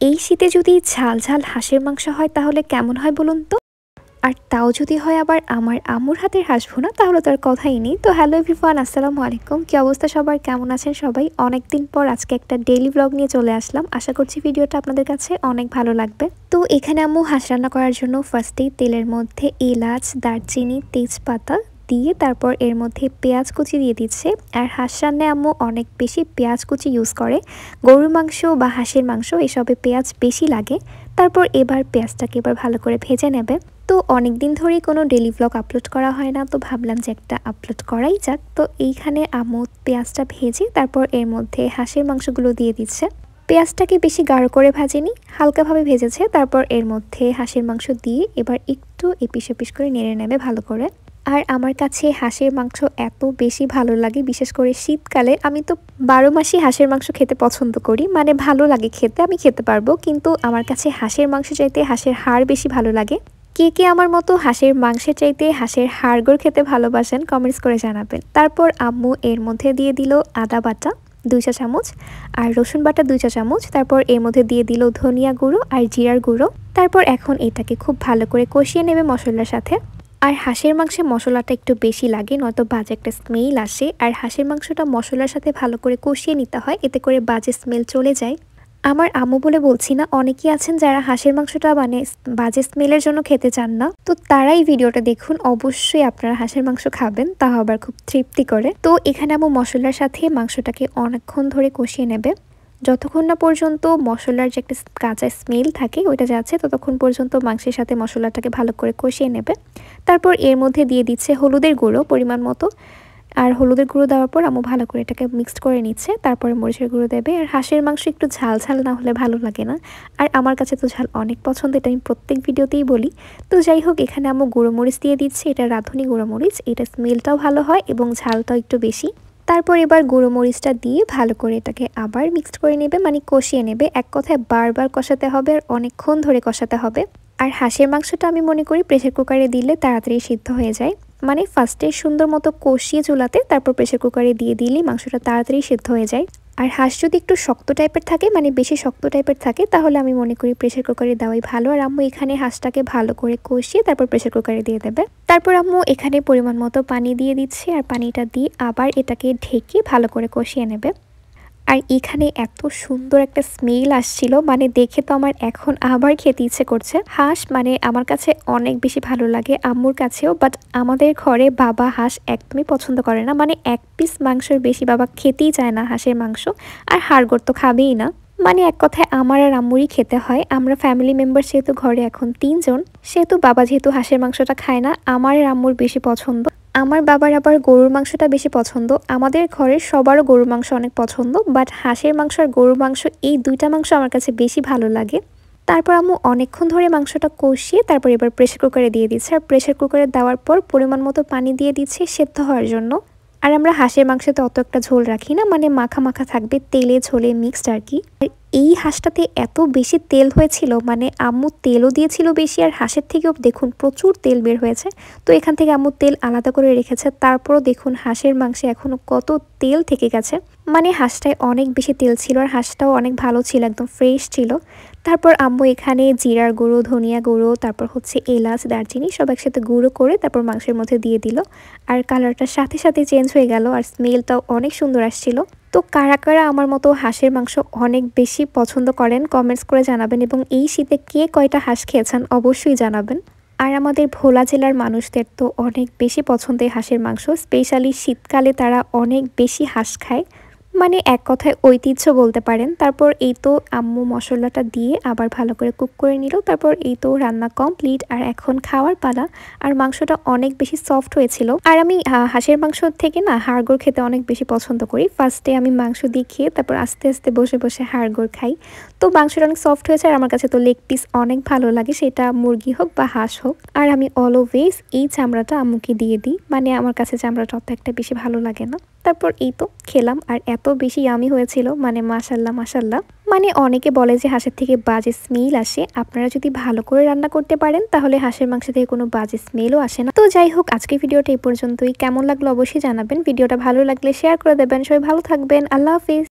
এই শীতে যদি ঝাল ঝাল হাঁসের মাংস হয় তাহলে কেমন হয় বলুন তো। আর তাও যদি হয় আবার আমার আম্মুর হাতের হাঁস ভুনা, তাহলে তো আর কথাই নেই। তো হ্যালো এভরিওয়ান, আসসালামু আলাইকুম। কি অবস্থা সবার, কেমন আছেন সবাই? অনেকদিন পর আজকে একটা ডেইলি ব্লগ নিয়ে চলে আসলাম। আশা করছি ভিডিওটা আপনাদের কাছে অনেক ভালো লাগবে। তো এখানে আম্মু হাঁস রান্না করার জন্য ফার্স্টেই তেলের মধ্যে এলাচ, দারচিনি, তেজপাতা দিয়ে তারপর এর মধ্যে পেঁয়াজ কুচি দিয়ে দিচ্ছে। আর হাঁস রান্নায় আম্মু অনেক বেশি পেঁয়াজ কুচি ইউজ করে। গরুর মাংস বা হাঁসের মাংস এসবে পেঁয়াজ বেশি লাগে। তারপর এবার পেঁয়াজটাকে এবার ভালো করে ভেজে নেবে। তো অনেক দিন ধরেই কোনো ডেলি ব্লগ আপলোড করা হয় না, তো ভাবলাম যে একটা আপলোড করাই যাক। তো এইখানে আম্মু পেঁয়াজটা ভেজে তারপর এর মধ্যে হাঁসের মাংসগুলো দিয়ে দিচ্ছে। পেঁয়াজটাকে বেশি গাঢ় করে ভাজেনি, হালকাভাবে ভেজেছে। তারপর এর মধ্যে হাঁসের মাংস দিয়ে এবার একটু এপিস ওপিস করে নেড়ে নেবে ভালো করে। আর আমার কাছে হাঁসের মাংস এত বেশি ভালো লাগে, বিশেষ করে শীতকালে। আমি তো 12 মাসই হাঁসের মাংস খেতে পছন্দ করি, মানে ভালো লাগে খেতে, আমি খেতে পারবো। কিন্তু আমার কাছে হাঁসের মাংস চাইতে হাঁসের হাড় বেশি ভালো লাগে। কে কে আমার মতো হাঁসের মাংসের চাইতে হাঁসের হাড়গোড় খেতে ভালোবাসেন কমেন্টস করে জানাবেন। তারপর আম্মু এর মধ্যে দিয়ে দিল আদা বাটা 2 চা চামচ আর রসুন বাটা 2 চা চামচ। তারপর এর মধ্যে দিয়ে দিল ধনিয়া গুঁড়ো আর জিরার গুঁড়ো। তারপর এখন এটাকে খুব ভালো করে কষিয়ে নেবে মশলার সাথে। আর হাঁসের মাংসে মশলাটা একটু বেশি লাগে, নয়তো বাজে একটা স্মেল আসে। আর হাঁসের মাংসটা মশলার সাথে ভালো করে কষিয়ে নিতে হয়, এতে করে বাজে স্মেল চলে যায়। আমার আম্মু বলে বলছি না, অনেকেই আছেন যারা হাঁসের মাংসটা মানে বাজে স্মেলের জন্য খেতে চান না, তো তারাই ভিডিওটা দেখুন। অবশ্যই আপনারা হাঁসের মাংস খাবেন, তাও আবার খুব তৃপ্তি করে। তো এখানে আম্মু মশলার সাথে মাংসটাকে অনেকক্ষণ ধরে কষিয়ে নেবে, যতক্ষণ না পর্যন্ত মশলার যে একটা কাঁচা স্মেল থাকে ওইটা যাচ্ছে, ততক্ষণ পর্যন্ত মাংসের সাথে মশলাটাকে ভালো করে কষিয়ে নেবে। তারপর এর মধ্যে দিয়ে দিচ্ছে হলুদের গুঁড়ো পরিমাণ মতো। আর হলুদের গুঁড়ো দেওয়ার পর আম্মু ভালো করে এটাকে মিক্সড করে নিচ্ছে। তারপরে মরিচের গুঁড়ো দেবে। আর হাঁসের মাংস একটু ঝাল ঝাল না হলে ভালো লাগে না, আর আমার কাছে তো ঝাল অনেক পছন্দ, এটা আমি প্রত্যেক ভিডিওতেই বলি। তো যাই হোক, এখানে আম্মু গুঁড়ো মরিচ দিয়ে দিচ্ছে, এটা রাঁধুনি গুঁড়ো মরিচ, এটা স্মেলটাও ভালো হয় এবং ঝালটাও একটু বেশি। তারপর এবার গুঁড়ো মরিচটা দিয়ে ভালো করে এটাকে আবার মিক্সড করে নেবে, মানে কষিয়ে নেবে। এক কথায় বারবার কষাতে হবে আর অনেকক্ষণ ধরে কষাতে হবে। আর হাঁসের মাংসটা আমি মনে করি প্রেসার কুকারে দিলে তাড়াতাড়ি সিদ্ধ হয়ে যায়। মানে ফার্স্টে সুন্দর মতো কষিয়ে চুলাতে, তারপর প্রেসার কুকারে দিয়ে দিলেই মাংসটা তাড়াতাড়ি সিদ্ধ হয়ে যায়। আর হাঁস যদি একটু শক্ত টাইপের থাকে, মানে বেশি শক্ত টাইপের থাকে, তাহলে আমি মনে করি প্রেসার কুকারে দেওয়াই ভালো। আর আম্মু এখানে হাঁসটাকে ভালো করে কষিয়ে তারপর প্রেসার কুকারে দিয়ে দেবে। তারপর আম্মু এখানে পরিমাণ মতো পানি দিয়ে দিচ্ছে, আর পানিটা দিয়ে আবার এটাকে ঢেকে ভালো করে কষিয়ে নেবে। আর এখানে এত সুন্দর একটা স্মেল আসছিল, মানে দেখে তো আমার এখন আবার খেতে ইচ্ছে করছে। হাঁস মানে আমার কাছে অনেক বেশি ভালো লাগে, আম্মুর কাছেও। বাট আমাদের ঘরে বাবা হাঁস একদমই পছন্দ করে না, মানে এক পিস মাংসের বেশি বাবা খেতেই চায় না হাঁসের মাংস। আর হাড়গোড় তো খাবেই না। মানে এক কথায় আমার আর আম্মুরই খেতে হয়। আমরা ফ্যামিলি মেম্বার যেহেতু ঘরে এখন 3 জন, সেহেতু বাবা যেহেতু হাঁসের মাংসটা খায় না, আমার আর আম্মুর বেশি পছন্দ। আমার বাবার আবার গরুর মাংসটা বেশি পছন্দ। আমাদের ঘরের সবারও গরুর মাংস অনেক পছন্দ, বাট হাঁসের মাংস আর গরুর মাংস এই দুইটা মাংস আমার কাছে বেশি ভালো লাগে। তারপর আম্মু অনেকক্ষণ ধরে মাংসটা কষিয়ে তারপর এবার প্রেসার কুকারে দিয়ে দিচ্ছে। আর প্রেসার কুকারে দেওয়ার পর পরিমাণ মতো পানি দিয়ে দিচ্ছে সেদ্ধ হওয়ার জন্য। আর আমরা হাঁসের মাংসতে অত একটা ঝোল রাখি না, মানে মাখা মাখা থাকবে, তেলে ঝোলে মিক্সড আর কি। আর এই হাঁসটাতে এত বেশি তেল হয়েছিল, মানে আম্মু তেলও দিয়েছিল বেশি, আর হাঁসের থেকেও দেখুন প্রচুর তেল বের হয়েছে। তো এখান থেকে আম্মু তেল আলাদা করে রেখেছে। তারপরও দেখুন হাঁসের মাংসে এখনো কত তেল থেকে গেছে। মানে হাঁসটায় অনেক বেশি তেল ছিল, আর হাঁসটাও অনেক ভালো ছিল, একদম ফ্রেশ ছিল। তারপর আম্মু এখানে জিরার গুঁড়ো, ধনিয়া গুঁড়ো, তারপর হচ্ছে এলাচ, দারচিনি সব একসাথে গুঁড়ো করে তারপর মাংসের মধ্যে দিয়ে দিল। আর কালারটার সাথে সাথে চেঞ্জ হয়ে গেল, আর স্মেলটাও অনেক সুন্দর আসছিল। তো কারা কারা আমার মতো হাঁসের মাংস অনেক বেশি পছন্দ করেন কমেন্টস করে জানাবেন, এবং এই শীতে কে কয়টা হাঁস খেয়েছেন অবশ্যই জানাবেন। আর আমাদের ভোলা জেলার মানুষদের তো অনেক বেশি পছন্দের হাঁসের মাংস, স্পেশালি শীতকালে তারা অনেক বেশি হাঁস খায়, মানে এক কথায় ঐতিহ্য বলতে পারেন। তারপর এই তো আম্মু মশলাটা দিয়ে আবার ভালো করে কুক করে নিল। তারপর এই তো রান্না কমপ্লিট, আর এখন খাওয়ার পালা। আর মাংসটা অনেক বেশি সফট হয়েছিল। আর আমি হাঁসের মাংস থেকে না হাড়গোড় খেতে অনেক বেশি পছন্দ করি। ফার্স্টে আমি মাংস দিয়ে খেয়ে তারপর আস্তে আস্তে বসে বসে হাড়গোড় খাই। তো মাংসটা অনেক সফট হয়েছে, আর আমার কাছে তো লেগ পিস অনেক ভালো লাগে, সেটা মুরগি হোক বা হাঁস হোক। আর আমি অলওয়েজ এই চামড়াটা আম্মুকে দিয়ে দিই, মানে আমার কাছে চামড়াটা অত একটা বেশি ভালো লাগে না। তারপর এই তো খেলাম, আর এত বেশি ইয়ামি হয়েছিল, মানে মাশাল্লাহ মাশাল্লাহ। মানে অনেকে বলে যে হাঁসের থেকে বাজে স্মেল আসে, আপনারা যদি ভালো করে রান্না করতে পারেন তাহলে হাঁসের মাংস থেকে কোনো বাজে স্মেলও আসে না। তো যাই হোক, আজকের ভিডিওটা এই পর্যন্তই। কেমন লাগলো অবশ্যই জানাবেন। ভিডিওটা ভালো লাগলে শেয়ার করে দেবেন। সবাই ভালো থাকবেন। আল্লাহ হাফিজ।